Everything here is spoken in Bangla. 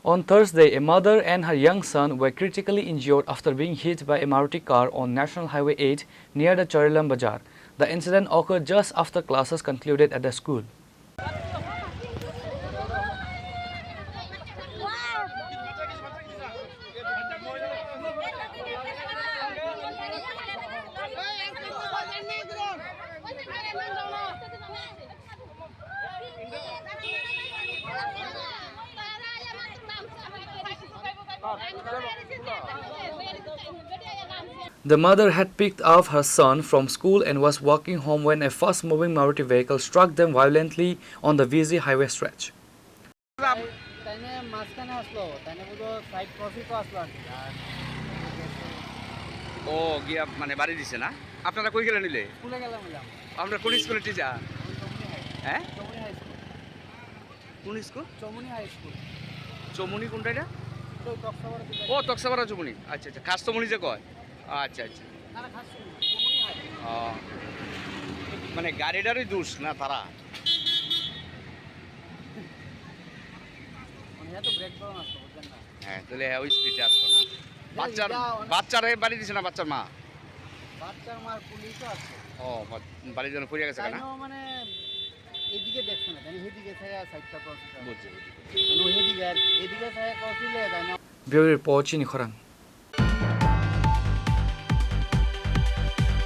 On Thursday, a mother and her young son were critically injured after being hit by a Maruti car on National Highway 8 near the Charilam Bazaar. The incident occurred just after classes concluded at the school. The mother had picked up her son from school and was walking home when a fast-moving Maruti vehicle struck them violently on the busy highway stretch. ও গিয়া মানে বাড়ি দিছে না আপনারা কই গেলেন নিলে স্কুলে গেলাম আমরা কোন স্কুলে টিচার হ্যাঁ কোন স্কুল চমুনি হাই স্কুল চমুনি কোনটা এটা ও তক্সাবাড়া চমুনি আচ্ছা আচ্ছা খাস চমুনি যে কয় আচ্ছা আচ্ছা না খাস চমুনি হাই মানে গাড়িটারই দোষ না তারা মানে এত ব্রেক ডাউন আসতো বুঝছেন না হ্যাঁ তাহলে ওই স্পিডে আসতো না বাচ্চারে বাড়ি দিছে না বাচ্চার মা পুলিশও আছে ও বাড়ির জন্য পড়ে গেছে না মানে এদিকে দেখছ না জানি এদিকে ছায়া সাইডটা ক্রস বুঝছি এদিকে ছায়া ক্রস দিলে তাই না Bureau report Chini Khorang.